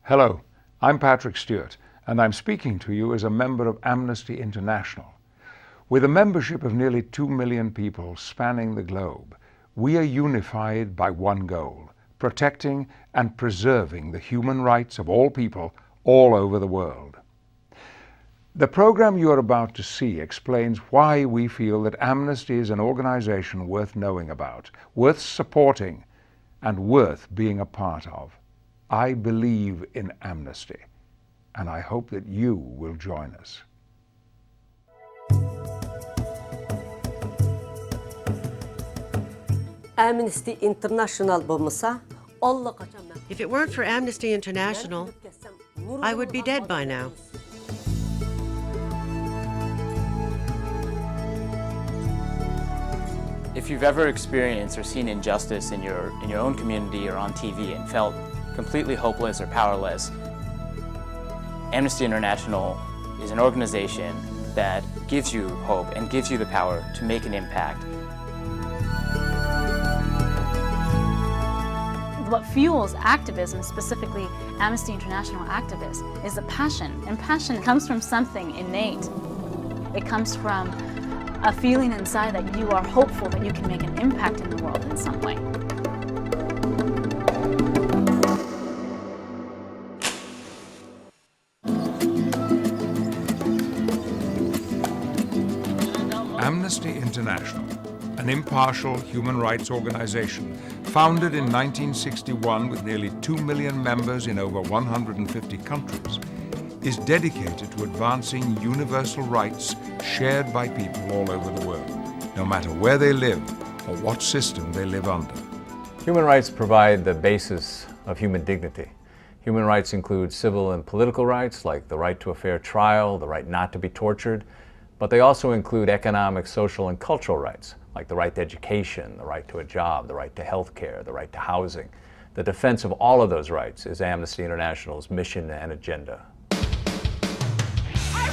Hello, I'm Patrick Stewart, and I'm speaking to you as a member of Amnesty International. With a membership of nearly 2 million people spanning the globe, we are unified by one goal: protecting and preserving the human rights of all people all over the world. The program you are about to see explains why we feel that Amnesty is an organization worth knowing about, worth supporting, and worth being a part of. I believe in Amnesty, and I hope that you will join us. Amnesty International bulmasa, If it weren't for Amnesty International, I would be dead by now. If you've ever experienced or seen injustice in your own community or on TV and felt completely hopeless or powerless, Amnesty International is an organization that gives you hope and gives you the power to make an impact. What fuels activism, specifically Amnesty International activists, is a passion. And passion comes from something innate. It comes from a feeling inside that you are hopeful that you can make an impact in the world in some way. Amnesty International, an impartial human rights organization founded in 1961 with nearly 2 million members in over 150 countries, is dedicated to advancing universal rights shared by people all over the world, no matter where they live or what system they live under. Human rights provide the basis of human dignity. Human rights include civil and political rights, like the right to a fair trial, the right not to be tortured, but they also include economic, social, and cultural rights, like the right to education, the right to a job, the right to health care, the right to housing. The defense of all of those rights is Amnesty International's mission and agenda. I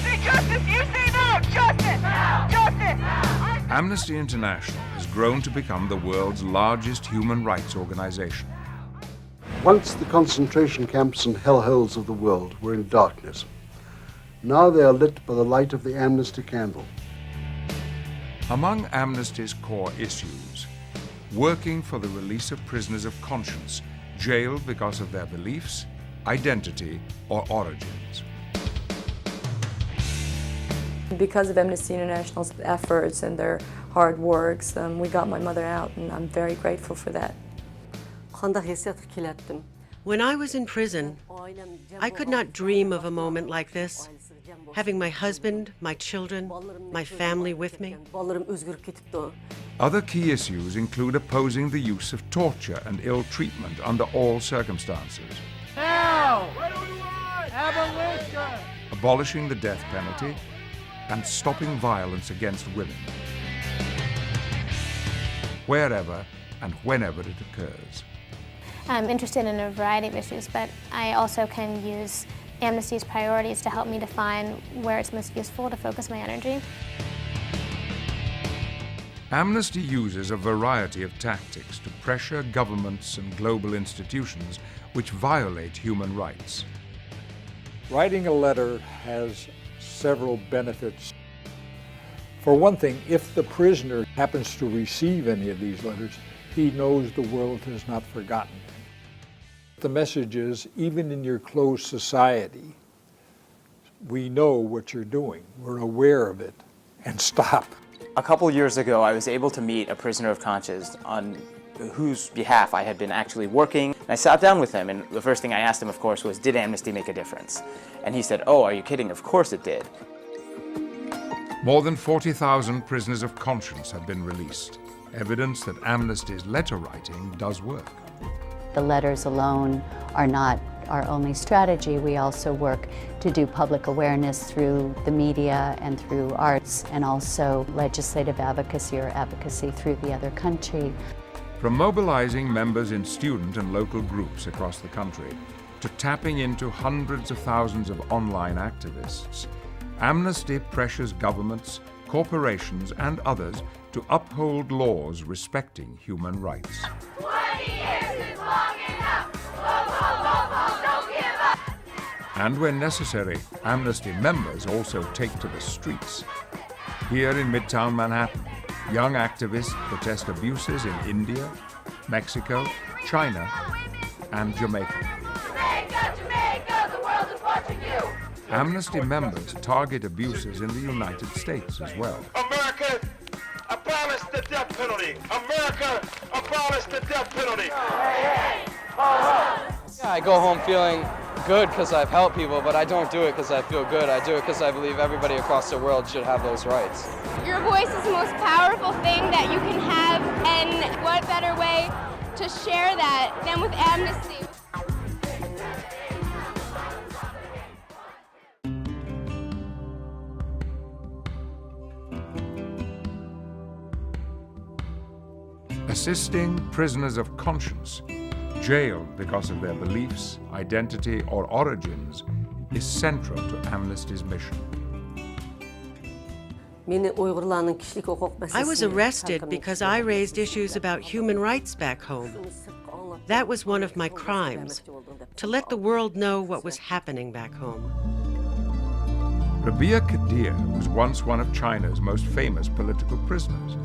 say justice, you say no! Justice! No! Justice! No! Amnesty International has grown to become the world's largest human rights organization. Once the concentration camps and hellholes of the world were in darkness. Now they are lit by the light of the Amnesty candle. Among Amnesty's core issues, working for the release of prisoners of conscience jailed because of their beliefs, identity, or origins. Because of Amnesty International's efforts and their hard works, we got my mother out, and I'm very grateful for that. When I was in prison, I could not dream of a moment like this, having my husband, my children, my family with me. Other key issues include opposing the use of torture and ill treatment under all circumstances. Now! What do we want? Abolition! Abolishing the death penalty and stopping violence against women, wherever and whenever it occurs. I'm interested in a variety of issues, but I also can use Amnesty's priorities to help me define where it's most useful to focus my energy. Amnesty uses a variety of tactics to pressure governments and global institutions which violate human rights. Writing a letter has several benefits. For one thing, if the prisoner happens to receive any of these letters, he knows the world has not forgotten him. The message is, even in your closed society, we know what you're doing. We're aware of it, and stop. A couple years ago, I was able to meet a prisoner of conscience on whose behalf I had been actually working. And I sat down with him, and the first thing I asked him, of course, was, did Amnesty make a difference? And he said, oh, are you kidding? Of course it did. More than 40,000 prisoners of conscience have been released, evidence that Amnesty's letter writing does work. The letters alone are not our only strategy. We also work to do public awareness through the media and through arts, and also legislative advocacy or advocacy through the other country. From mobilizing members in student and local groups across the country to tapping into hundreds of thousands of online activists, Amnesty pressures governments, corporations, and others to uphold laws respecting human rights. 20 years is long enough! Don't give up! And when necessary, Amnesty members also take to the streets. Here in Midtown Manhattan, young activists protest abuses in India, Mexico, China, and Jamaica. Jamaica, Jamaica, the world is watching you. Amnesty members target abuses in the United States as well. America, abolish the death penalty. America, abolish the death penalty. Yeah, I go home feeling good because I've helped people, but I don't do it because I feel good. I do it because I believe everybody across the world should have those rights. Your voice is the most powerful thing that you can have, and what better way to share that than with Amnesty? Assisting prisoners of conscience jailed because of their beliefs, identity, or origins is central to Amnesty's mission. I was arrested because I raised issues about human rights back home. That was one of my crimes, to let the world know what was happening back home. Rabia Kadir was once one of China's most famous political prisoners.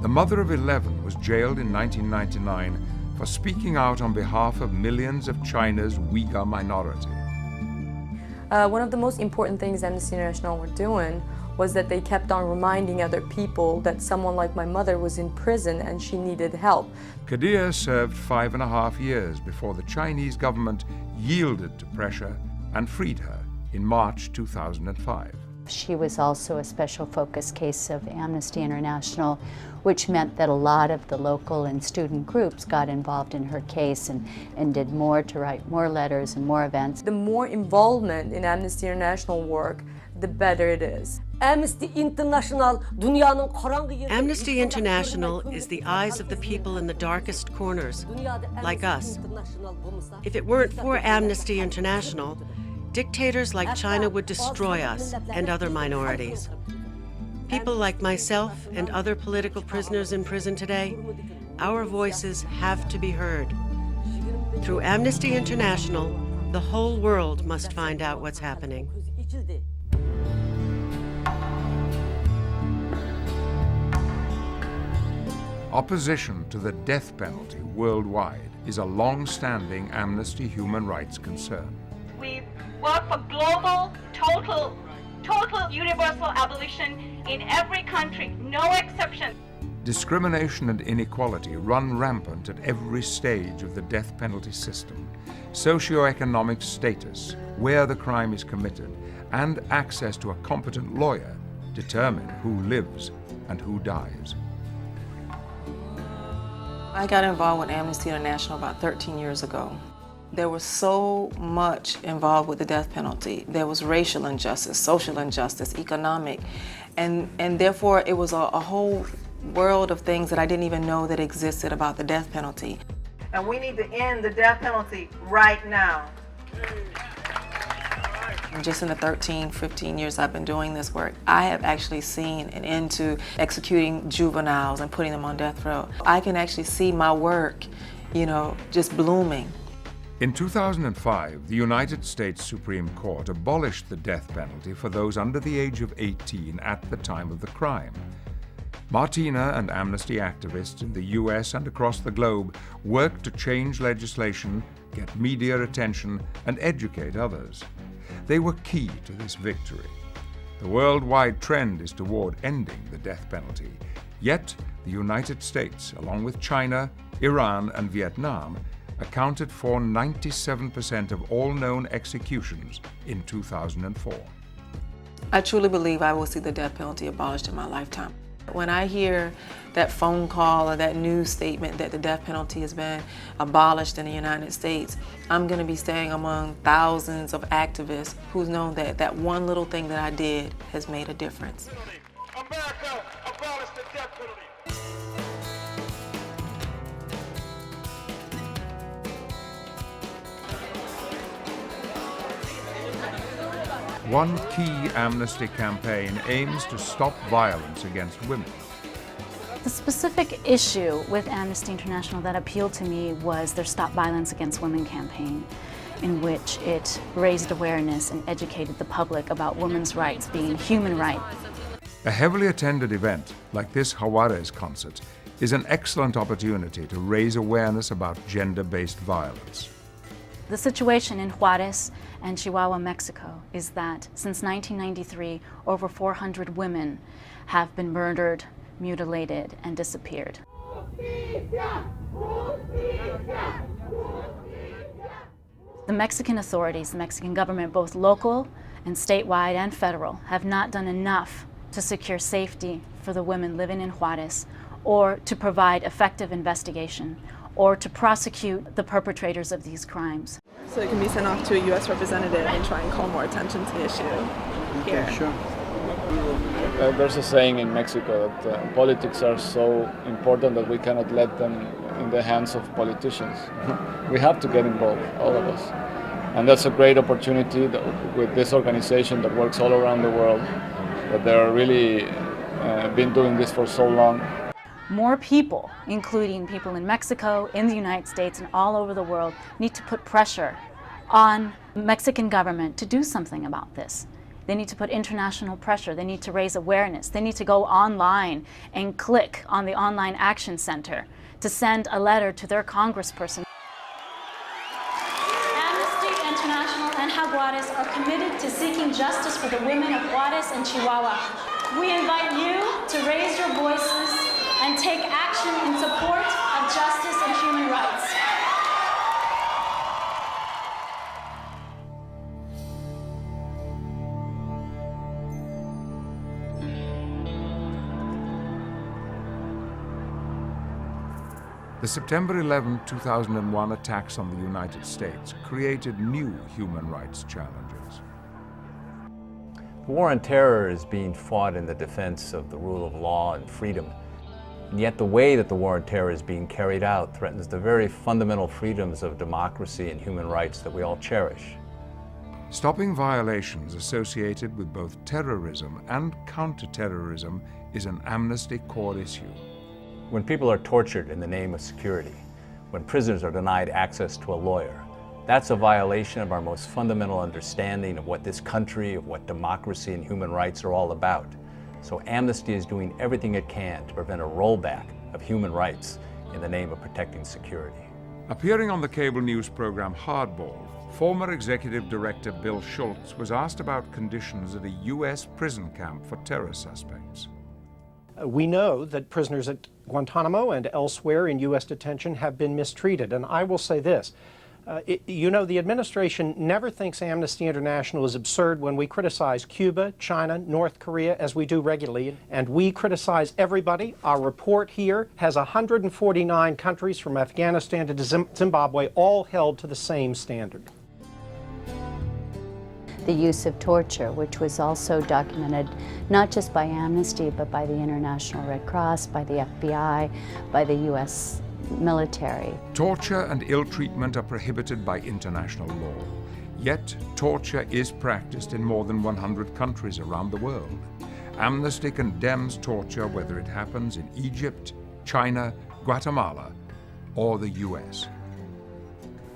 The mother of 11 was jailed in 1999 for speaking out on behalf of millions of China's Uyghur minority. One of the most important things Amnesty International were doing was that they kept on reminding other people that someone like my mother was in prison and she needed help. Kadir served 5.5 years before the Chinese government yielded to pressure and freed her in March 2005. She was also a special focus case of Amnesty International, which meant that a lot of the local and student groups got involved in her case and did more to write more letters and more events. The more involvement in Amnesty International work, the better it is. Amnesty International is the eyes of the people in the darkest corners, like us. If it weren't for Amnesty International, dictators like China would destroy us and other minorities. People like myself and other political prisoners in prison today, our voices have to be heard. Through Amnesty International, the whole world must find out what's happening. Opposition to the death penalty worldwide is a long-standing Amnesty human rights concern. We work for global, total universal abolition in every country, no exception. Discrimination and inequality run rampant at every stage of the death penalty system. Socioeconomic status, where the crime is committed, and access to a competent lawyer determine who lives and who dies. I got involved with Amnesty International about 13 years ago. There was so much involved with the death penalty. There was racial injustice, social injustice, economic, and therefore it was a whole world of things that I didn't even know that existed about the death penalty. And we need to end the death penalty right now. Just in the 13, 15 years I've been doing this work, I have actually seen an end to executing juveniles and putting them on death row. I can actually see my work, just blooming. In 2005, the United States Supreme Court abolished the death penalty for those under the age of 18 at the time of the crime. Martina and Amnesty activists in the US and across the globe worked to change legislation, get media attention, and educate others. They were key to this victory. The worldwide trend is toward ending the death penalty. Yet, the United States, along with China, Iran, and Vietnam, accounted for 97% of all known executions in 2004. I truly believe I will see the death penalty abolished in my lifetime. When I hear that phone call or that news statement that the death penalty has been abolished in the United States, I'm going to be staying among thousands of activists who's known that that one little thing that I did has made a difference. America, abolish the death penalty. One key Amnesty campaign aims to stop violence against women. The specific issue with Amnesty International that appealed to me was their Stop Violence Against Women campaign. in which it raised awareness and educated the public about women's rights being human rights. A heavily attended event like this Juarez concert is an excellent opportunity to raise awareness about gender-based violence. The situation in Juarez and Chihuahua, Mexico is that since 1993, over 400 women have been murdered, mutilated, and disappeared. The Mexican authorities, the Mexican government, both local and statewide and federal, have not done enough to secure safety for the women living in Juarez, or to provide effective investigation, or to prosecute the perpetrators of these crimes. So it can be sent off to a U.S. representative and try and call more attention to the issue here. Okay, sure. There's a saying in Mexico that politics are so important that we cannot let them in the hands of politicians. We have to get involved, all of us. And that's a great opportunity with this organization that works all around the world, that they're really been doing this for so long. More people, including people in Mexico, in the United States, and all over the world, need to put pressure on the Mexican government to do something about this. They need to put international pressure. They need to raise awareness. They need to go online and click on the Online Action Center to send a letter to their congressperson. Amnesty International and Juarez are committed to seeking justice for the women of Juarez and Chihuahua. We invite you to raise your voices and take action in support of justice and human rights. The September 11, 2001 attacks on the United States created new human rights challenges. The war on terror is being fought in the defense of the rule of law and freedom. And yet the way that the war on terror is being carried out threatens the very fundamental freedoms of democracy and human rights that we all cherish. Stopping violations associated with both terrorism and counterterrorism is an Amnesty core issue. When people are tortured in the name of security, when prisoners are denied access to a lawyer, that's a violation of our most fundamental understanding of what this country, of what democracy and human rights are all about. So Amnesty is doing everything it can to prevent a rollback of human rights in the name of protecting security. Appearing on the cable news program Hardball, former executive director Bill Schultz was asked about conditions at a U.S. prison camp for terror suspects. We know that prisoners at Guantanamo and elsewhere in U.S. detention have been mistreated, and I will say this. The administration never thinks Amnesty International is absurd when we criticize Cuba, China, North Korea, as we do regularly, and we criticize everybody. Our report here has 149 countries from Afghanistan to Zimbabwe, all held to the same standard. The use of torture, which was also documented not just by Amnesty, but by the International Red Cross, by the FBI, by the U.S. military. Torture and ill treatment are prohibited by international law. Yet, torture is practiced in more than 100 countries around the world. Amnesty condemns torture whether it happens in Egypt, China, Guatemala, or the U.S.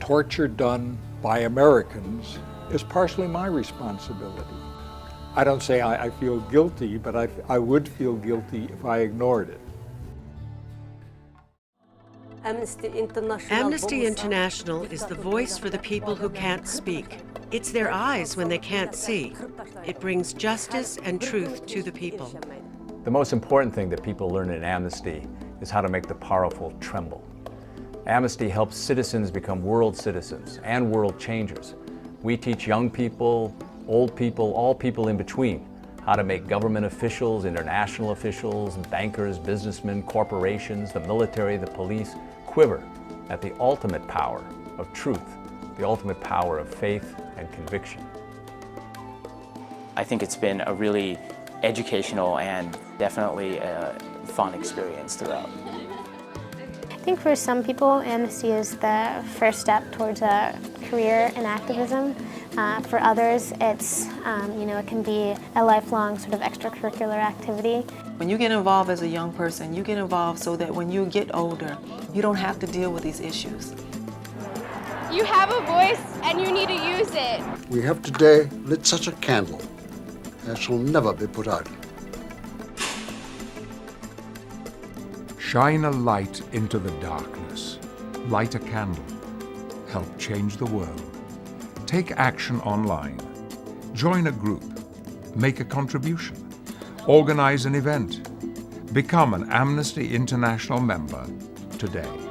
Torture done by Americans is partially my responsibility. I don't say I feel guilty, but I would feel guilty if I ignored it. Amnesty International is the voice for the people who can't speak. It's their eyes when they can't see. It brings justice and truth to the people. The most important thing that people learn in Amnesty is how to make the powerful tremble. Amnesty helps citizens become world citizens and world changers. We teach young people, old people, all people in between, how to make government officials, international officials, bankers, businessmen, corporations, the military, the police, quiver at the ultimate power of truth, the ultimate power of faith and conviction. I think it's been a really educational and definitely a fun experience throughout. I think for some people, Amnesty is the first step towards a career in activism. For others, it's, it can be a lifelong sort of extracurricular activity. When you get involved as a young person, you get involved so that when you get older, you don't have to deal with these issues. You have a voice and you need to use it. We have today lit such a candle as shall never be put out. Shine a light into the darkness. Light a candle. Help change the world. Take action online. Join a group. Make a contribution. Organize an event. Become an Amnesty International member today.